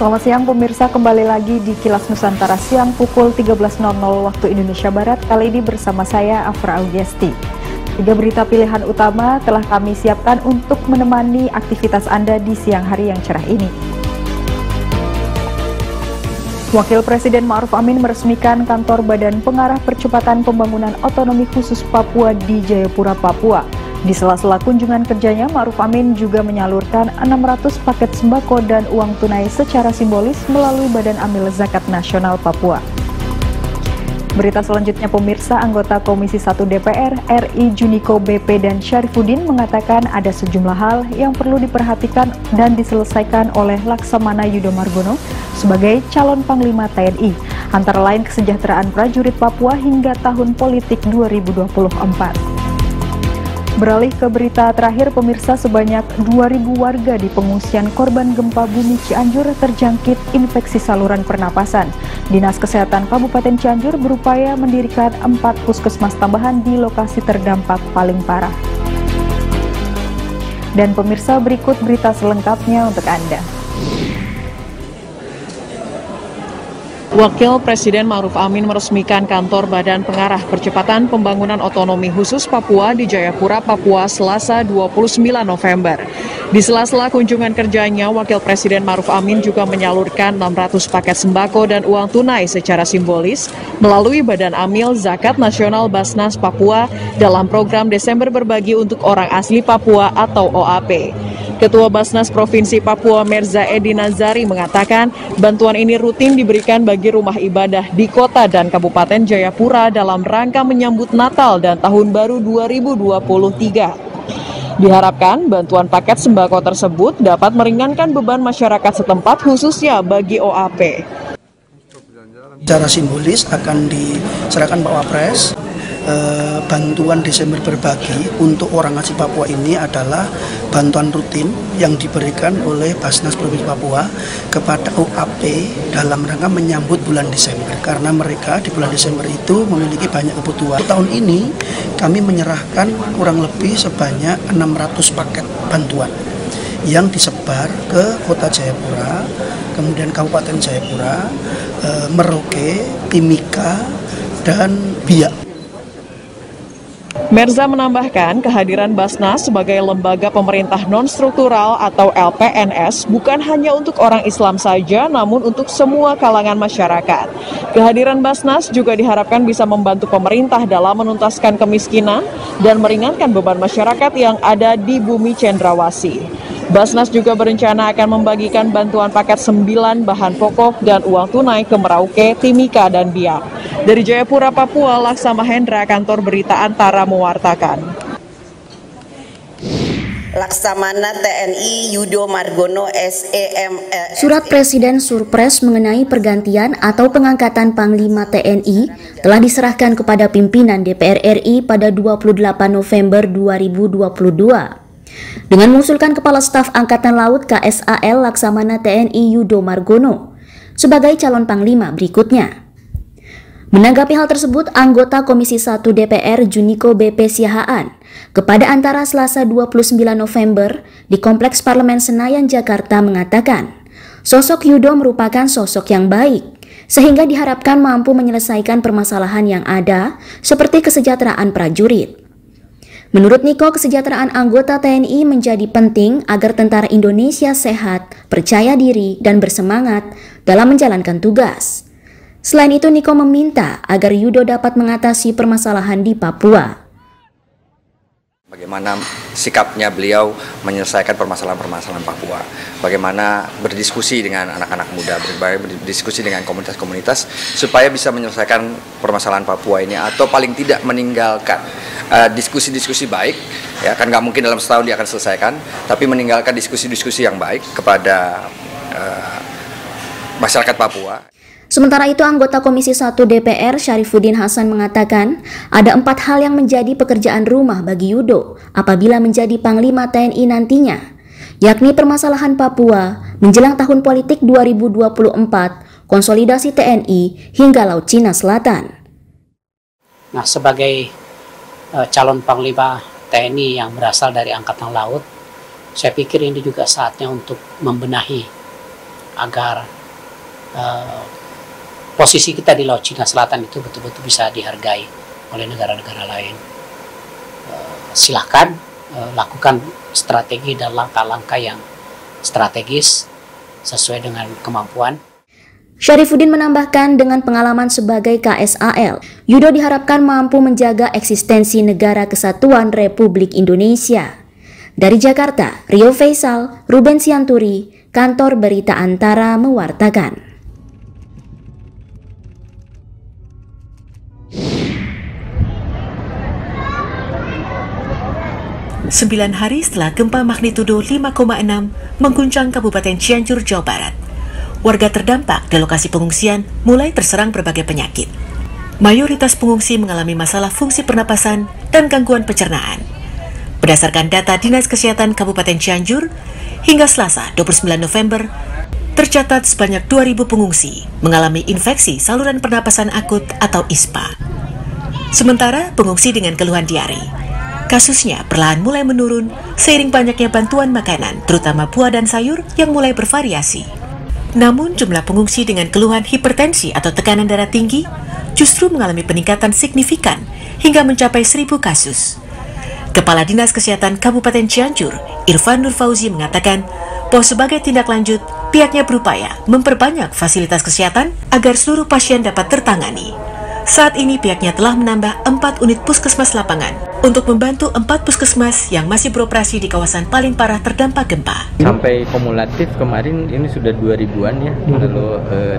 Selamat siang pemirsa, kembali lagi di Kilas Nusantara siang pukul 13.00 waktu Indonesia Barat. Kali ini bersama saya Afra Augiasti. 3 berita pilihan utama telah kami siapkan untuk menemani aktivitas Anda di siang hari yang cerah ini. Wakil Presiden Ma'ruf Amin meresmikan kantor Badan Pengarah Percepatan Pembangunan Otonomi Khusus Papua di Jayapura, Papua. Di sela-sela kunjungan kerjanya, Ma'ruf Amin juga menyalurkan 600 paket sembako dan uang tunai secara simbolis melalui Badan Amil Zakat Nasional Papua. Berita selanjutnya pemirsa, anggota Komisi 1 DPR RI Juniko BP dan Syarifuddin mengatakan ada sejumlah hal yang perlu diperhatikan dan diselesaikan oleh Laksamana Yudo Margono sebagai calon Panglima TNI, antara lain kesejahteraan prajurit Papua hingga tahun politik 2024. Beralih ke berita terakhir pemirsa, sebanyak 2.000 warga di pengungsian korban gempa bumi Cianjur terjangkit infeksi saluran pernapasan. Dinas Kesehatan Kabupaten Cianjur berupaya mendirikan 4 puskesmas tambahan di lokasi terdampak paling parah. Dan pemirsa, berikut berita selengkapnya untuk Anda. Wakil Presiden Ma'ruf Amin meresmikan kantor Badan Pengarah Percepatan Pembangunan Otonomi Khusus Papua di Jayapura, Papua, Selasa 29 November. Di sela-sela kunjungan kerjanya, Wakil Presiden Ma'ruf Amin juga menyalurkan 600 paket sembako dan uang tunai secara simbolis melalui Badan Amil Zakat Nasional Basnas Papua dalam program Desember Berbagi untuk Orang Asli Papua atau OAP. Ketua Basnas Provinsi Papua Merza Edi Nazari mengatakan bantuan ini rutin diberikan bagi rumah ibadah di kota dan Kabupaten Jayapura dalam rangka menyambut Natal dan Tahun Baru 2023. Diharapkan bantuan paket sembako tersebut dapat meringankan beban masyarakat setempat khususnya bagi OAP. Secara simbolis akan diserahkan Pak Wapres. Bantuan Desember Berbagi untuk orang asli Papua ini adalah bantuan rutin yang diberikan oleh Basnas Provinsi Papua kepada OAP dalam rangka menyambut bulan Desember, karena mereka di bulan Desember itu memiliki banyak kebutuhan. Tahun ini kami menyerahkan kurang lebih sebanyak 600 paket bantuan yang disebar ke Kota Jayapura, kemudian Kabupaten Jayapura, Merauke, Timika, dan Biak. Merza menambahkan kehadiran Basnas sebagai lembaga pemerintah non-struktural atau LPNS bukan hanya untuk orang Islam saja, namun untuk semua kalangan masyarakat. Kehadiran Basnas juga diharapkan bisa membantu pemerintah dalam menuntaskan kemiskinan dan meringankan beban masyarakat yang ada di bumi Cendrawasih. Basnas juga berencana akan membagikan bantuan paket 9 bahan pokok dan uang tunai ke Merauke, Timika, dan Biak. Dari Jayapura, Papua, Laksama Hendra, Kantor Berita Antara mewartakan. Laksamana TNI Yudo Margono SEM. Surat Presiden Surpres mengenai pergantian atau pengangkatan Panglima TNI telah diserahkan kepada pimpinan DPR RI pada 28 November 2022. Dengan mengusulkan Kepala Staf Angkatan Laut KSAL Laksamana TNI Yudo Margono sebagai calon Panglima berikutnya. Menanggapi hal tersebut, anggota Komisi 1 DPR Juniko BP Siahaan kepada Antara Selasa 29 November di Kompleks Parlemen Senayan, Jakarta mengatakan, sosok Yudo merupakan sosok yang baik, sehingga diharapkan mampu menyelesaikan permasalahan yang ada seperti kesejahteraan prajurit. Menurut Niko, kesejahteraan anggota TNI menjadi penting agar tentara Indonesia sehat, percaya diri, dan bersemangat dalam menjalankan tugas. Selain itu, Niko meminta agar Yudo dapat mengatasi permasalahan di Papua. Bagaimana sikapnya beliau menyelesaikan permasalahan-permasalahan Papua, bagaimana berdiskusi dengan anak-anak muda, berdiskusi dengan komunitas-komunitas supaya bisa menyelesaikan permasalahan Papua ini, atau paling tidak meninggalkan diskusi-diskusi baik, ya kan nggak mungkin dalam setahun dia akan selesaikan, tapi meninggalkan diskusi-diskusi yang baik kepada masyarakat Papua. Sementara itu, anggota Komisi 1 DPR Syarifuddin Hasan mengatakan ada 4 hal yang menjadi pekerjaan rumah bagi Yudo apabila menjadi Panglima TNI nantinya, yakni permasalahan Papua menjelang tahun politik 2024, konsolidasi TNI hingga Laut Cina Selatan. Nah, sebagai calon Panglima TNI yang berasal dari Angkatan Laut, saya pikir ini juga saatnya untuk membenahi agar posisi kita di Laut Cina Selatan itu betul-betul bisa dihargai oleh negara-negara lain. Silahkan lakukan strategi dan langkah-langkah yang strategis sesuai dengan kemampuan. Syarifuddin menambahkan dengan pengalaman sebagai KSAL, Yudo diharapkan mampu menjaga eksistensi Negara Kesatuan Republik Indonesia. Dari Jakarta, Rio Faisal, Ruben Sianturi, Kantor Berita Antara mewartakan. Sembilan hari setelah gempa magnitudo 5,6 mengguncang Kabupaten Cianjur, Jawa Barat, warga terdampak di lokasi pengungsian mulai terserang berbagai penyakit. Mayoritas pengungsi mengalami masalah fungsi pernapasan dan gangguan pencernaan. Berdasarkan data Dinas Kesehatan Kabupaten Cianjur, hingga Selasa 29 November, tercatat sebanyak 2.000 pengungsi mengalami infeksi saluran pernapasan akut atau ISPA. Sementara pengungsi dengan keluhan diare, kasusnya perlahan mulai menurun seiring banyaknya bantuan makanan, terutama buah dan sayur yang mulai bervariasi. Namun jumlah pengungsi dengan keluhan hipertensi atau tekanan darah tinggi justru mengalami peningkatan signifikan hingga mencapai 1.000 kasus. Kepala Dinas Kesehatan Kabupaten Cianjur, Irfan Nur Fauzi mengatakan bahwa sebagai tindak lanjut, pihaknya berupaya memperbanyak fasilitas kesehatan agar seluruh pasien dapat tertangani. Saat ini pihaknya telah menambah 4 unit puskesmas lapangan untuk membantu 4 puskesmas yang masih beroperasi di kawasan paling parah terdampak gempa. Sampai kumulatif kemarin ini sudah 2000-an ya, lalu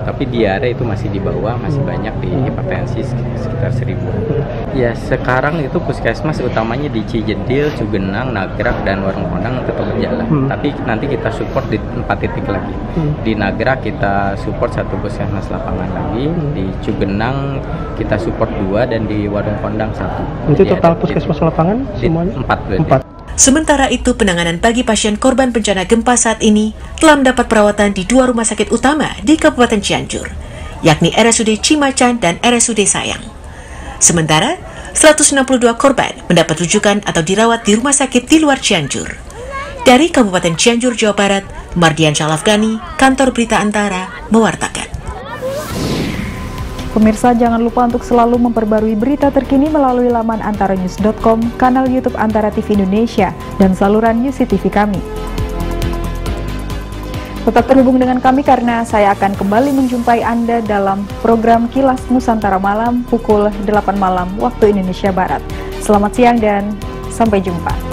tapi diare itu masih di bawah, masih banyak di hipertensi sekitar 1000. Ya sekarang itu puskesmas utamanya di Cijedil, Cugenang, Nagrak, dan Warung Kondang tetap berjalan. Tapi nanti kita support di 4 titik lagi. Di Nagrak kita support 1 puskesmas lapangan lagi, di Cugenang kita support 2, dan di Warung Kondang 1. Nanti total puskesmas lapangan semuanya 4. Sementara itu, penanganan bagi pasien korban bencana gempa saat ini telah mendapat perawatan di 2 rumah sakit utama di Kabupaten Cianjur, yakni RSUD Cimacan dan RSUD Sayang. Sementara, 162 korban mendapat rujukan atau dirawat di rumah sakit di luar Cianjur. Dari Kabupaten Cianjur, Jawa Barat, Mardian Syalafgani, Kantor Berita Antara, mewartakan. Pemirsa, jangan lupa untuk selalu memperbarui berita terkini melalui laman antaranews.com, kanal YouTube Antara TV Indonesia, dan saluran UCTV kami. Tetap terhubung dengan kami karena saya akan kembali menjumpai Anda dalam program Kilas Nusantara Malam pukul 8 malam waktu Indonesia Barat. Selamat siang dan sampai jumpa.